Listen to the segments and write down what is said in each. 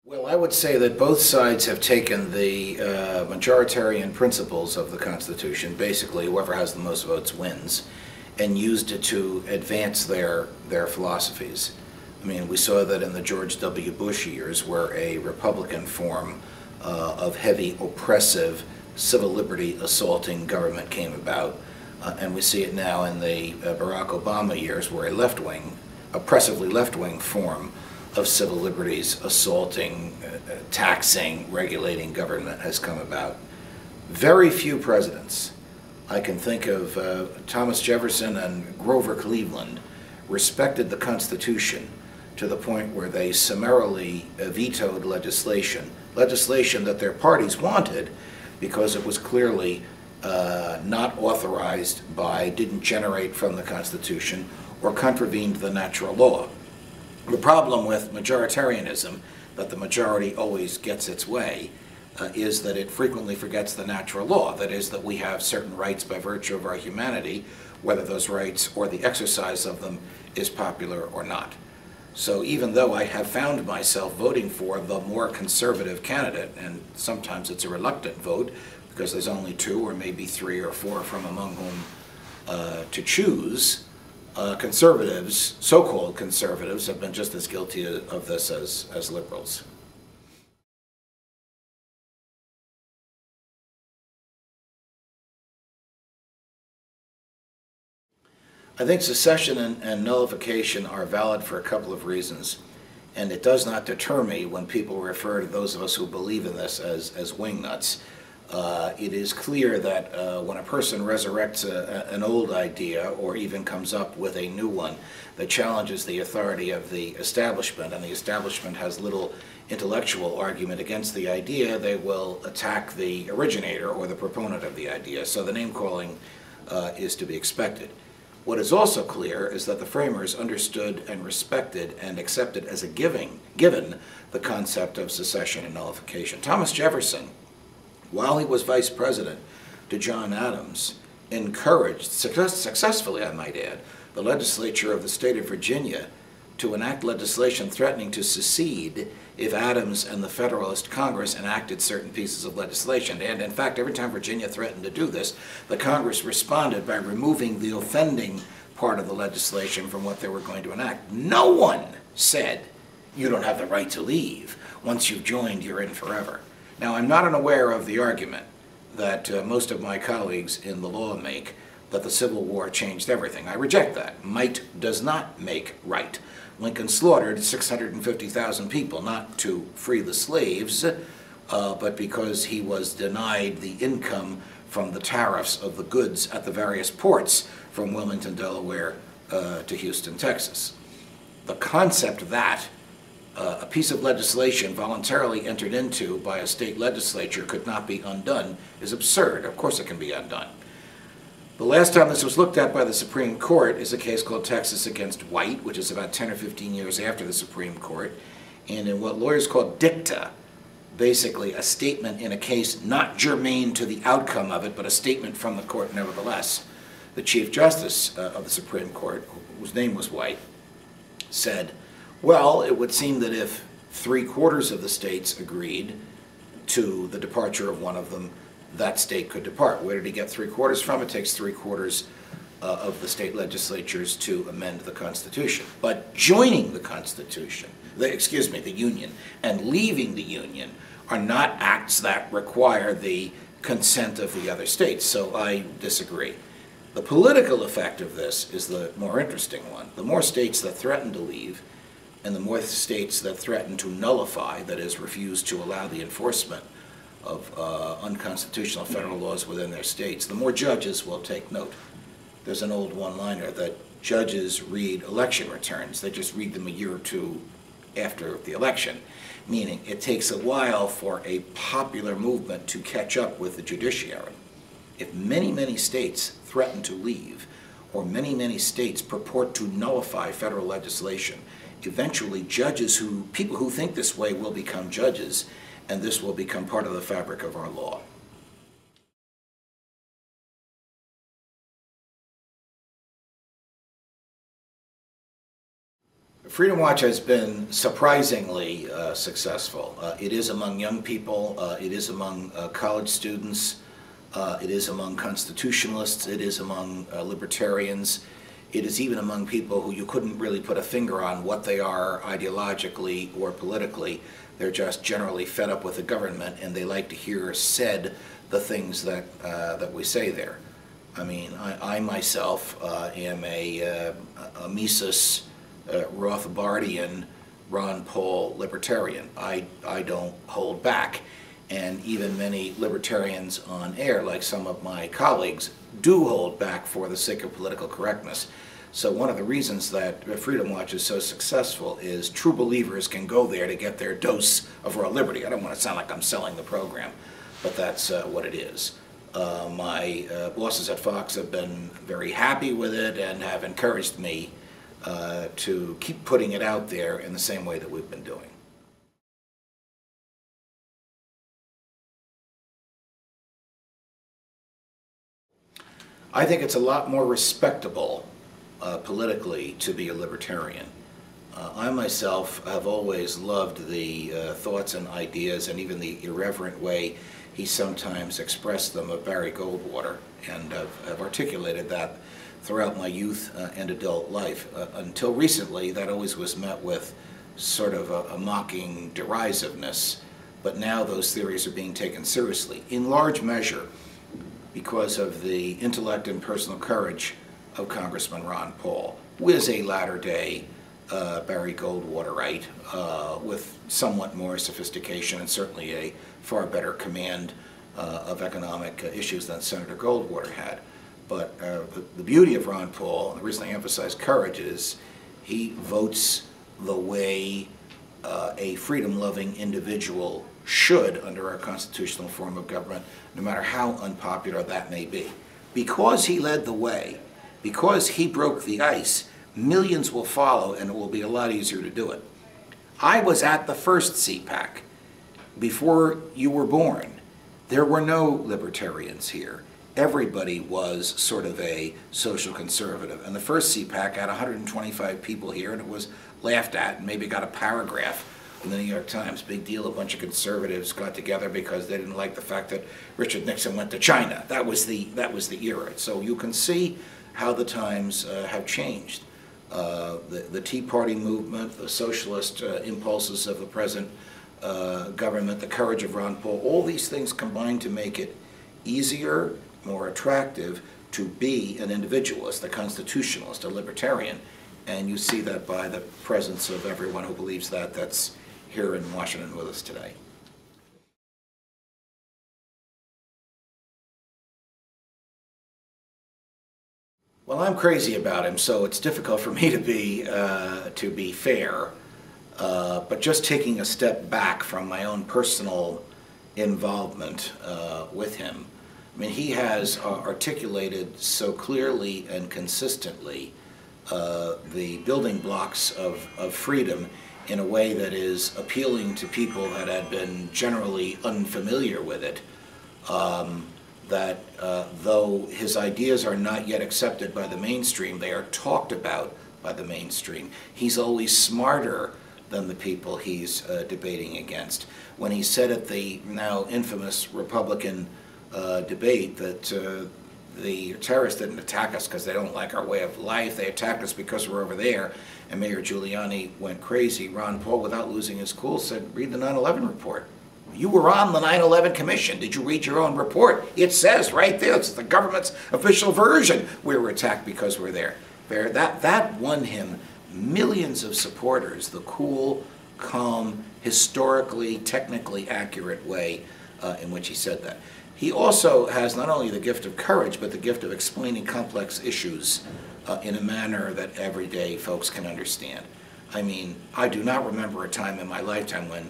Well, I would say that both sides have taken the majoritarian principles of the Constitution, basically whoever has the most votes wins, and used it to advance their philosophies. I mean, we saw that in the George W. Bush years, where a Republican form of heavy, oppressive, civil liberty assaulting government came about, and we see it now in the Barack Obama years, where a left-wing, oppressively left-wing form of civil liberties assaulting, taxing, regulating government has come about. Very few presidents, I can think of Thomas Jefferson and Grover Cleveland, respected the Constitution to the point where they summarily vetoed legislation that their parties wanted because it was clearly not authorized by, didn't generate from the Constitution, or contravened the natural law. The problem with majoritarianism, that the majority always gets its way, is that it frequently forgets the natural law. That is, that we have certain rights by virtue of our humanity, whether those rights or the exercise of them is popular or not. So even though I have found myself voting for the more conservative candidate, and sometimes it's a reluctant vote because there's only two or maybe three or four from among whom to choose, conservatives, so-called conservatives, have been just as guilty of this as liberals. I think secession and nullification are valid for a couple of reasons, and it does not deter me when people refer to those of us who believe in this as wingnuts. It is clear that when a person resurrects an old idea or even comes up with a new one that challenges the authority of the establishment, and the establishment has little intellectual argument against the idea, they will attack the originator or the proponent of the idea. So the name-calling is to be expected. What is also clear is that the framers understood and respected and accepted as a given the concept of secession and nullification. Thomas Jefferson, while he was vice president to John Adams, encouraged, successfully I might add, the legislature of the state of Virginia to enact legislation threatening to secede if Adams and the Federalist Congress enacted certain pieces of legislation. And in fact, every time Virginia threatened to do this, the Congress responded by removing the offending part of the legislation from what they were going to enact. No one said, you don't have the right to leave. Once you've joined, you're in forever. Now, I'm not unaware of the argument that most of my colleagues in the law make, that the Civil War changed everything. I reject that. Might does not make right. Lincoln slaughtered 650,000 people, not to free the slaves, but because he was denied the income from the tariffs of the goods at the various ports from Wilmington, Delaware to Houston, Texas. The concept that a piece of legislation voluntarily entered into by a state legislature could not be undone is absurd. Of course it can be undone. The last time this was looked at by the Supreme Court is a case called Texas against White, which is about 10 or 15 years after the Supreme Court, and in what lawyers call dicta, basically a statement in a case not germane to the outcome of it, but a statement from the court nevertheless. The Chief Justice of the Supreme Court, whose name was White, said, well, it would seem that if 3/4 of the states agreed to the departure of one of them, that state could depart. Where did he get 3/4 from? It takes 3/4 of the state legislatures to amend the Constitution. But joining the Constitution, the Union, and leaving the Union are not acts that require the consent of the other states. So I disagree. The political effect of this is the more interesting one. The more states that threaten to leave, and the more states that threaten to nullify, that is, refuse to allow the enforcement of unconstitutional federal laws within their states, the more judges will take note. There's an old one-liner that judges read election returns. They just read them a year or two after the election, meaning it takes a while for a popular movement to catch up with the judiciary. If many, many states threaten to leave, or many, many states purport to nullify federal legislation, eventually people who think this way will become judges, and this will become part of the fabric of our law. Freedom Watch has been surprisingly successful. It is among young people, it is among college students, it is among constitutionalists, it is among libertarians, it is even among people who you couldn't really put a finger on what they are ideologically or politically. They're just generally fed up with the government and they like to hear said the things that we say there. I mean, I myself am a Mises Rothbardian, Ron Paul libertarian. I don't hold back. And even many libertarians on air, like some of my colleagues, do hold back for the sake of political correctness. So one of the reasons that Freedom Watch is so successful is true believers can go there to get their dose of raw liberty. I don't want to sound like I'm selling the program, but that's what it is. My bosses at Fox have been very happy with it and have encouraged me to keep putting it out there in the same way that we've been doing. I think it's a lot more respectable politically to be a libertarian. I myself have always loved the thoughts and ideas and even the irreverent way he sometimes expressed them of Barry Goldwater, and I've articulated that throughout my youth and adult life. Until recently, that always was met with sort of a mocking derisiveness, but now those theories are being taken seriously, in large measure because of the intellect and personal courage of Congressman Ron Paul, who is a latter-day Barry Goldwaterite with somewhat more sophistication and certainly a far better command of economic issues than Senator Goldwater had. But the beauty of Ron Paul, and the reason I emphasize courage, is he votes the way a freedom-loving individual should under our constitutional form of government, no matter how unpopular that may be. Because he led the way, because he broke the ice, millions will follow and it will be a lot easier to do it. I was at the first CPAC before you were born. There were no libertarians here. Everybody was sort of a social conservative. And the first CPAC had 125 people here and it was laughed at and maybe got a paragraph in the New York Times. Big deal, a bunch of conservatives got together because they didn't like the fact that Richard Nixon went to China. That was the era. So you can see how the times have changed. The Tea Party movement, the socialist impulses of the present government, the courage of Ron Paul, all these things combine to make it easier, more attractive to be an individualist, a constitutionalist, a libertarian. And you see that by the presence of everyone who believes that that's here in Washington with us today. Well, I'm crazy about him, so it's difficult for me to be fair. But just taking a step back from my own personal involvement with him, I mean, he has articulated so clearly and consistently the building blocks of freedom in a way that is appealing to people that had been generally unfamiliar with it. That though his ideas are not yet accepted by the mainstream, they are talked about by the mainstream. He's always smarter than the people he's debating against. When he said at the now infamous Republican debate that the terrorists didn't attack us because they don't like our way of life, they attacked us because we're over there, and Mayor Giuliani went crazy, Ron Paul, without losing his cool, said, read the 9/11 report. You were on the 9/11 Commission. Did you read your own report? It says right there, it's the government's official version. We were attacked because we're there. That won him millions of supporters, the cool, calm, historically, technically accurate way in which he said that. He also has not only the gift of courage, but the gift of explaining complex issues in a manner that everyday folks can understand. I mean, I do not remember a time in my lifetime when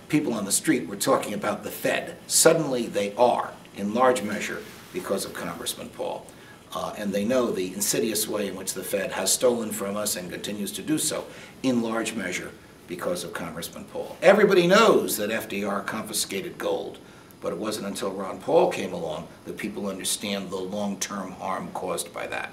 people on the street were talking about the Fed. Suddenly they are, in large measure, because of Congressman Paul. And they know the insidious way in which the Fed has stolen from us and continues to do so, in large measure, because of Congressman Paul. Everybody knows that FDR confiscated gold, but it wasn't until Ron Paul came along that people understand the long-term harm caused by that.